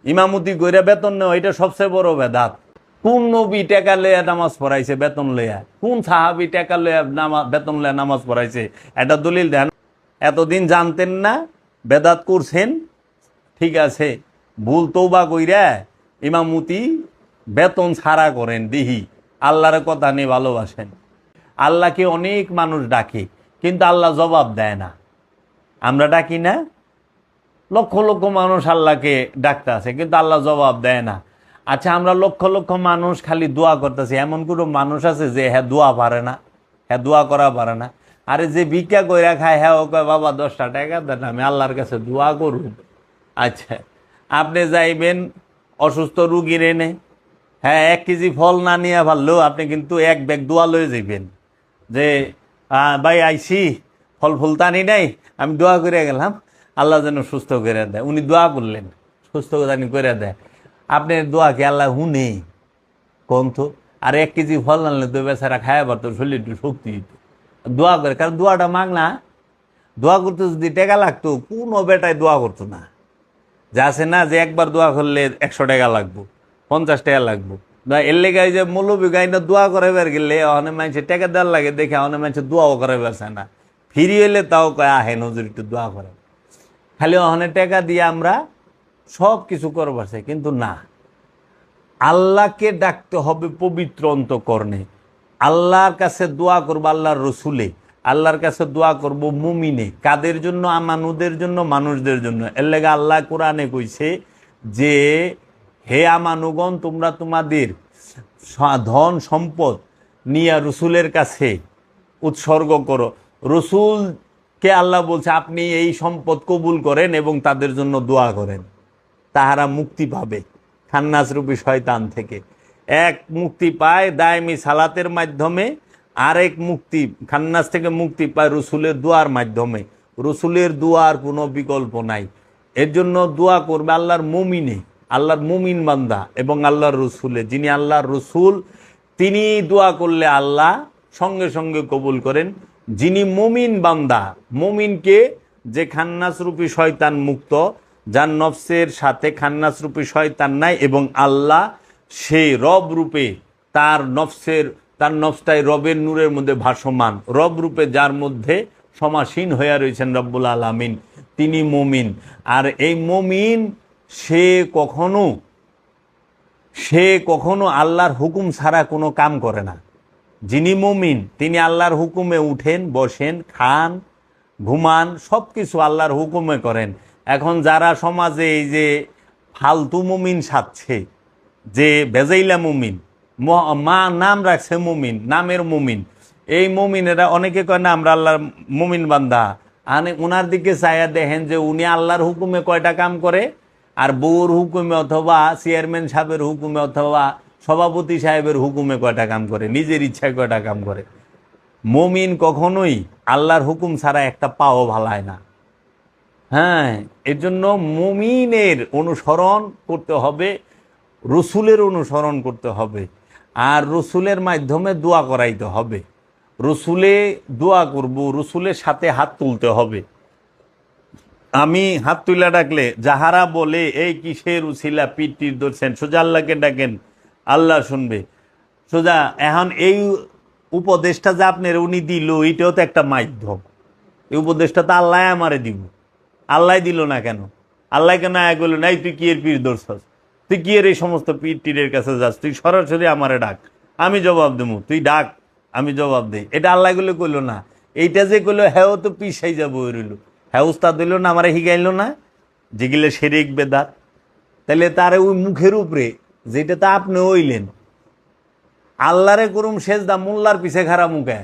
ইমামতি কইরা বেতন নেওয়া এটা সবচেয়ে বড় বেদাত। কোন নবী টাকা লইয়া নামাজ পড়াইছে বেতন লইয়া? কোন সাহাবি টাকা লইয়া বেতন লইয়া নামাজ পড়াইছে? এটা দলিল দেন। এতদিন জানতেন না, বেদাত করছেন, ঠিক আছে, ভুল তৌবা কইরা ইমামতি বেতন ছাড়া করেন দিহি। আল্লাহর কথা নিয়ে ভালোবাসেন। আল্লাহকে অনেক মানুষ ডাকে, কিন্তু আল্লাহ জবাব দেয় না। আমরা ডাকি না, লক্ষ লক্ষ মানুষ আল্লাহকে ডাকতে আছে, কিন্তু আল্লাহ জবাব দেয় না। আচ্ছা, আমরা লক্ষ লক্ষ মানুষ খালি দোয়া করতেছি, এমন কোনো মানুষ আছে যে হ্যাঁ দোয়া পারে না? হ্যাঁ দোয়া করা পারে না? আরে যে ভিক্ষা কইরা খায়, হ্যাঁ ও কয় বাবা 10টা টাকা দেন, আমি আল্লাহর কাছে দোয়া করুন। আচ্ছা, আপনি যাইবেন অসুস্থ রুগীর এনে, হ্যাঁ 1 কেজি ফল না নিয়ে পারলেও আপনি কিন্তু 1 ব্যাগ দোয়া লয়ে যাইবেন যে ভাই আইসি, ফল ফুল টানি নাই, আমি দোয়া করে গেলাম আল্লাহ যেন সুস্থ করে দেয়। উনি দোয়া করলেন, সুস্থ জানি করে দেয়। আপনি দোয়া কি আল্লাহ হুনে কোন তো? আর 1 কেজি ফল আনলে তো বেচারা খায় পারতো, শরীর একটু শক্তি দিত। দোয়া করে, কারণ দোয়াটা মাগ না। দোয়া করতে যদি টাকা লাগতো, কোনো বেটায় দোয়া করতো না। যা আছে না, যে একবার দোয়া করলে 100 টাকা লাগবো, 50 টাকা লাগবো। এর লেগে যে মৌলবী গাইনা দোয়া করাইবার গেলে অনেক মানুষের টাকা দেওয়ার লাগে দেখে অনেক মানুষের দোয়াও করাইবার চায় না। ফিরি হইলে তাও কয় আহেন হুজুর একটু দোয়া করে। খালি অনেক টাকা দিয়ে আমরা সব কিছু করবার চাই, কিন্তু না, আল্লাহকে ডাকতে হবে পবিত্র অন্তঃকরণে। আল্লাহর কাছে দোয়া করবো আল্লাহর রসুলে, আল্লাহর কাছে দোয়া করব মুমিনে। কাদের জন্য? আমানুদের জন্য, মানুষদের জন্য। এর লেগে আল্লাহ কোরআনে কইছে যে হে আমানুগণ, তোমরা তোমাদের ধন সম্পদ নিয়ে রসুলের কাছে উৎসর্গ করো। রসুলকে আল্লাহ বলছে আপনি এই সম্পদ কবুল করেন এবং তাদের জন্য দোয়া করেন, তাহারা মুক্তি পাবে খান্নাস রূপী শয়তান থেকে। এক মুক্তি পায় দায়মি সালাতের মাধ্যমে, আরেক মুক্তি খান্নাস থেকে মুক্তি পায় রসুলের দোয়ার মাধ্যমে। রসুলের দোয়ার কোনো বিকল্প নাই। এর জন্য দোয়া করবে আল্লাহর মুমিনে, আল্লাহর মুমিন বান্দা এবং আল্লাহর রসুলে। যিনি আল্লাহর রসুল তিনি দোয়া করলে আল্লাহ সঙ্গে সঙ্গে কবুল করেন। যিনি মুমিন বান্দা, মুমিনকে যে খান্নাস রূপী শয়তান মুক্ত, যার নফসের সাথে খান্নাস রূপী শয়তান নাই এবং আল্লাহ সেই রব রূপে তার নফসটাই রবের নূরের মধ্যে ভাসমান, রব রূপে যার মধ্যে সমাসীন হইয়া রয়েছেন রব্বুল আলামিন, তিনি মুমিন। আর এই মুমিন সে কখনো আল্লাহর হুকুম ছাড়া কোনো কাম করে না। যিনি মুমিন তিনি আল্লাহর হুকুমে উঠেন, বসেন, খান, ঘুমান, সব কিছু আল্লাহর হুকুমে করেন। এখন যারা সমাজে এই যে ফালতু মুমিন সাজছে, যে বেজাইলা মুমিন, মা নাম রাখছে মুমিন, নামের মুমিন, এই মুমিনেরা অনেকে কয় না আমরা আল্লাহর মুমিন বান্দা, উনার দিকে চাইয়া দেখেন যে উনি আল্লাহর হুকুমে কয়টা কাম করে, আর বউর হুকুমে অথবা চেয়ারম্যান সাহেবের হুকুমে অথবা সভাপতি সাহেবের হুকুমে কয়টা কাম করে, নিজের ইচ্ছায় কয়টা কাম করে। মুমিন কখনোই আল্লাহর হুকুম ছাড়া একটা পাও ভালায় না। হ্যাঁ, এর জন্য মুমিনের অনুসরণ করতে হবে, রসুলের অনুসরণ করতে হবে, আর রসুলের মাধ্যমে দোয়া করাইতে হবে। রসুলে দোয়া করব, রসুলের সাথে হাত তুলতে হবে। আমি হাত তুলে ডাকলে যাহারা বলে এই কিসের উছিলা পিঠ টির ধরছেন, সোজা আল্লাহকে ডাকেন, আল্লাহ শুনবে সোজা। এখন এই উপদেশটা যে আপনার উনি দিল, এটাও তো একটা মাধ্যম। এই উপদেশটা তো আল্লাহ আমারে দিব, আল্লাহ দিল না কেন? আল্লাহ কেন বলল নাই তুই কি এর পীর ধরছস, তুই কি এর এই সমস্ত পীর টিরের কাছে যাস, তুই সরাসরি আমারে ডাক, আমি জবাব দেবো, তুই ডাক আমি জবাব দিই। এটা আল্লাহ গুলো কইলো না। এইটা যে কইলো হ্যাঁ তো পিছাই যাবো রইল, হ্যাঁ উস্তাদ দিল না, আমারে হিগাইল না, যেগুলো শিরক বেদাত। তাহলে তার ওই মুখের উপরে যেটা তা আপনি হইলেন আল্লাহরে করুম সেজদা, মোল্লার পিছে খারা মুখে।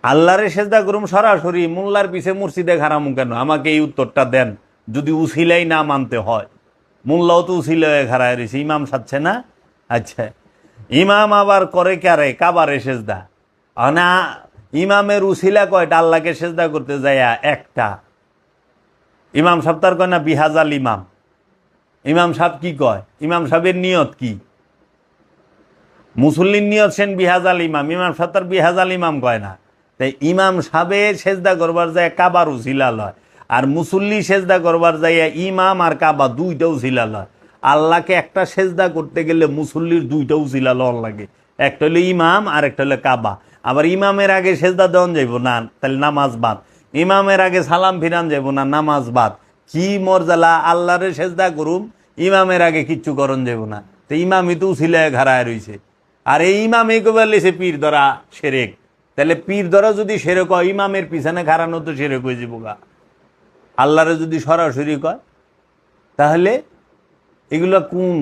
আল্লাহরে সেজদা করুম সরাসরি, মোল্লার পিছে মসজিদে খারামু কেন? আমাকে এই উত্তরটা দেন। যদি উসিলাই না মানতে হয়, মোল্লাও তো উসিলায় খারায় রয়েছে, ইমাম সাচ্ছে না। আচ্ছা, ইমাম আবার করে কারে? কাবারে সেজদা না। ইমামের উসিলা কয়টা? আল্লাহকে সেজদা করতে যায় একটা। ইমাম সাহেব তার কয় না বিহাজাল ইমাম। ইমাম সাহেব কি কয়? ইমাম সাহেবের নিয়ত কি? মুসল্লির নিয়ত সেন বিহাজাল ইমাম, ইমাম সাহেব তার বিহাজাল ইমাম কয় না। তাই ইমাম সাহেবের সেজদা করবার যায় কাবার উসিলা লয়। আর মুসল্লি সেজদা করবার যাইয়া ইমাম আর কাবা দুইটা উসিলা লয়। আল্লাহকে একটা সেজদা করতে গেলে মুসল্লির দুইটা উসিলা লওয়ার লাগে, একটা হলো ইমাম আর একটা হলো কাবা। আবার ইমামের আগে সেজদা দেওয়ান যাইব না, তাহলে নামাজ বাদ। ইমামের আগে সালাম ফিরান যাইব না, নামাজ বাদ। কি মর্যাদা, আল্লাহরে সেজদা করুম, ইমামের আগে কিচ্ছু করণ যাব না। তো ইমামই তো উসিলায় ঘাড়ায় রইছে। আর এই ইমামই কবে লেছে পীর ধরা সেরেক। তাহলে পীর ধরা যদি সেরেক হয়, ইমামের পিছনে ঘাড়ানো তো সেরেক হয়ে যাবো গা। আল্লাহরে যদি সরাসরি কয়, তাহলে এগুলো কোন?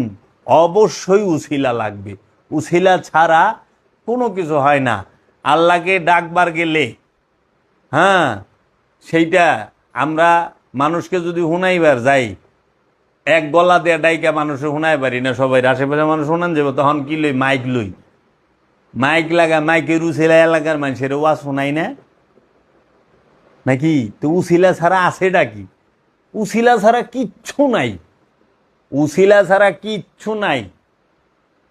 অবশ্যই উসিলা লাগবে। উসিলা ছাড়া কোনো কিছু হয় না। আল্লাহকে ডাকবার গেলে, হ্যাঁ, সেইটা আমরা মানুষকে যদি হুনাইবার যাই, এক গলা দিয়ে ডাইকা মানুষের হুনাই পারি না। সবাই আশেপাশে মানুষ শুনান যাবো, তখন কি লই? মাইক লই, মাইক লাগা, মাইকের উসিলা এলাকার মানুষের ওয়াজ শোনাই না নাকি? তো উসিলা ছাড়া আছেটা কি? উসিলা ছাড়া কিচ্ছু নাই, উসিলা ছাড়া কিচ্ছু নাই।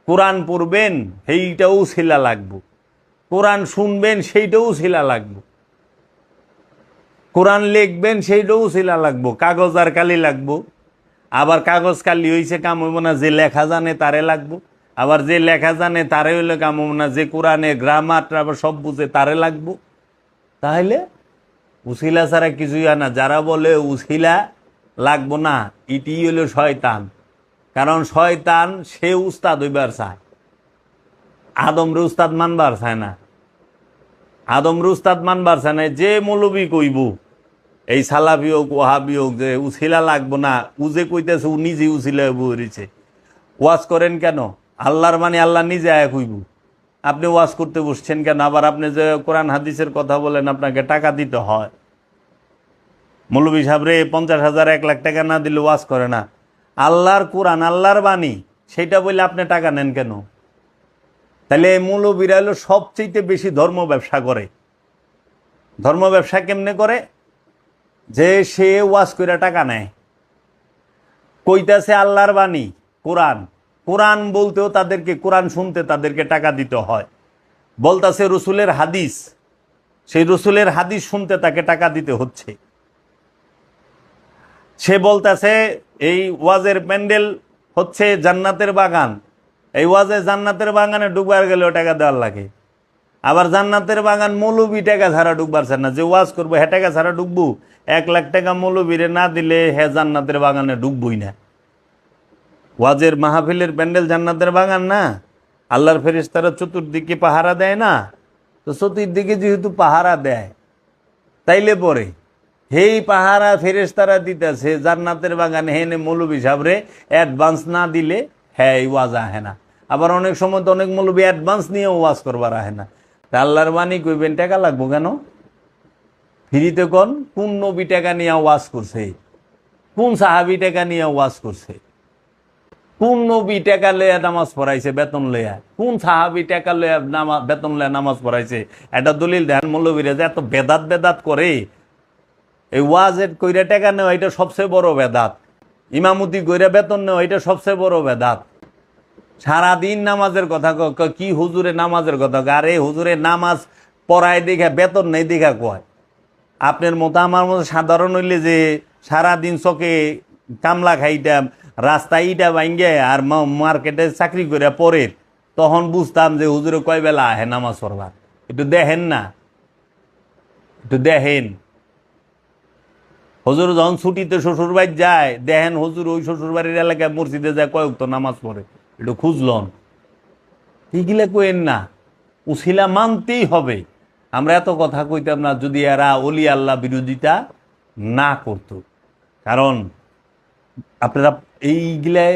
কোরআন পড়বেন, সেইটাও উসিলা লাগবো। কোরআন শুনবেন, সেইটাও উসিলা লাগবো। কোরআন লিখবেন, সেইটাও উসিলা লাগবো। কাগজ আর কালি লাগবো। আবার কাগজ কালি হইছে কাম হইব না, যে লেখা জানে তারে লাগবো। আবার যে লেখা জানে তারে হইলে কাম হইব না, যে কোরআনে গ্রামার আবার সব বুঝে তারে লাগবো। তাহলে উসিলা ছাড়া কিছুই হয় না। যারা বলে উসিলা লাগবো না, এটি হলো শয়তান। কারণ শয়তান সে উস্তাদ হইবার চায়, আদমরে উস্তাদ মানবার চায় না। আদমরে উস্তাদ মানবার চায় না। যে মৌলবি কইব, এই সালাফি হোক, ওহাবি হোক, যে উসিলা লাগবো না, উজে কইতেছে, ও নিজে উসিলা বইছে। ওয়াজ করেন কেন? আল্লাহর মানে আল্লাহ নিজে আয়া কইব। আপনি ওয়াজ করতে বসছেন কেন? আবার আপনি যে কোরআন হাদিসের কথা বলেন, আপনাকে টাকা দিতে হয়। মৌলবি সাহেবরে 50,000 1 লাখ টাকা না দিলে ওয়াজ করে না। আল্লাহর কোরআন, আল্লাহর বাণী, সেটা বলে আপনি টাকা নেন কেন? তাহলে এই মৌলবীরা হলো সবচেয়ে বেশি ধর্ম ব্যবসা করে। ধর্ম ব্যবসা কেমনে করে? যে সে ওয়াজ করে টাকা নেয়, কইতাছে আল্লাহর বাণী কোরআন, কোরআন বলতেও তাদেরকে, কোরআন শুনতে তাদেরকে টাকা দিতে হয়। বলতাছে রসুলের হাদিস, সেই রসুলের হাদিস শুনতে তাকে টাকা দিতে হচ্ছে। সে বলতাছে এই ওয়াজের প্যান্ডেল হচ্ছে জান্নাতের বাগান, এই ওয়াজে জান্নাতের বাগানে ঢুকবার গেলেও টাকা দেওয়ার লাগে। আবার জান্নাতের বাগান মৌলবি টাকা ছাড়া ঢুকবার না, যে ওয়াজ করবো হ্যাঁ টাকা ছাড়া ঢুকবো। 1 লাখ টাকা মৌলবীরে না দিলে হ্যাঁ জান্নাতের বাগানে ঢুকবই না। ওয়াজের মাহফিলের প্যান্ডেল জান্নাতের বাগান না? আল্লাহর ফেরেশতারা চতুর্দিকে পাহারা দেয় না? তো চতুর্দিকে যেহেতু পাহারা দেয়, তাইলে পরে হেই পাহারা ফেরেশতারা দিতেছে জান্নাতের বাগানে, হেনে মৌলবি সাহেবরে অ্যাডভান্স না দিলে হ্যাঁ এই ওয়াজ আহে না। আবার অনেক সময় তো অনেক মৌলবি অ্যাডভান্স নিয়েও ওয়াজ করবার আহে না। তা আল্লাহর বাণী কইবেন টাকা লাগবো কেন? ফ্রিতে কোন নবী টাকা নিয়ে ওয়াজ করছে? কোন সাহাবি টাকা নিয়ে ওয়াজ করছে? কোন নবী টাকা লইয়া নামাজ পড়াইছে বেতন লইয়া? কোন সাহাবি টাকা লইয়া বেতন লইয়া নামাজ পড়াইছে? একটা দলিল দেন। মৌলবীরা যে এত বেদাত বেদাত করে, এই ওয়াজের কইরা টাকা নেওয়া এটা সবচেয়ে বড় বেদাত। ইমামতি কইরা বেতন নেওয়া এটা সবচেয়ে বড় বেদাত। সারাদিন নামাজের কথা কি হুজুরে নামাজের কথা, আরে হুজুরে নামাজ পড়ায় দেখা বেতন নেই দেখা কয়। আপনার মতো আমার মতো সাধারণ হইলে যে সারাদিন চকে কামলা খাইতাম, রাস্তায় ইটা ভাঙ্গে আর মার্কেটে চাকরি করে পরে, তখন বুঝতাম যে হুজুরে কয় বেলা আহে নামাজ পড়বার। একটু দেখেন না, একটু দেখেন। হুজুর যখন ছুটিতে শ্বশুর বাড়ি যায়, দেখেন হুজুর ওই শ্বশুর বাড়ির এলাকায় মসজিদে যায় কয়েক তো নামাজ পড়ে, একটু খুঁজলন। এগুলা কইেন না, উসিলা মানতেই হবে। আমরা এত কথা কইতাম না যদি এরা অলি আল্লাহ বিরোধিতা না করত। কারণ আপনারা এইগুলাই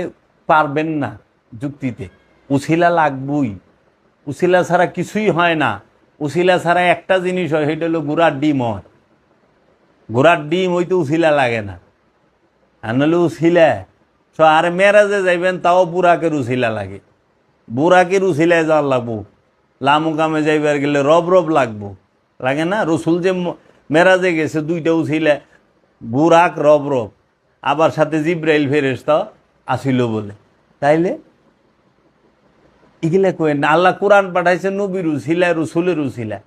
পারবেন না যুক্তিতে। উসিলা লাগবই, উসিলা ছাড়া কিছুই হয় না। উসিলা ছাড়া একটা জিনিস হয়, সেটা হলো ঘোড়ার ডিম হয়। ঘোড়ার ডিম হইতে উসিলা লাগে না। আর নাহলে উসিলা আর মেরাজে যাইবেন, তাও বুড়াকের উসিলা লাগে। বুড়াকের উসিলায় যাওয়ার লাগবো। লামুকামে যাইবার গেলে রব রব লাগবো, লাগে না? রসুল যে মেরাজে গেছে, 2টা উসিলা, বুরাক রব রব, আবার সাথে জিব্রাইল ফেরেশতা আসিল বলে। তাইলে এগুলা কই না? আল্লাহ কোরআন পাঠাইছে নবীর উসিলা, রসুলের উসিলা।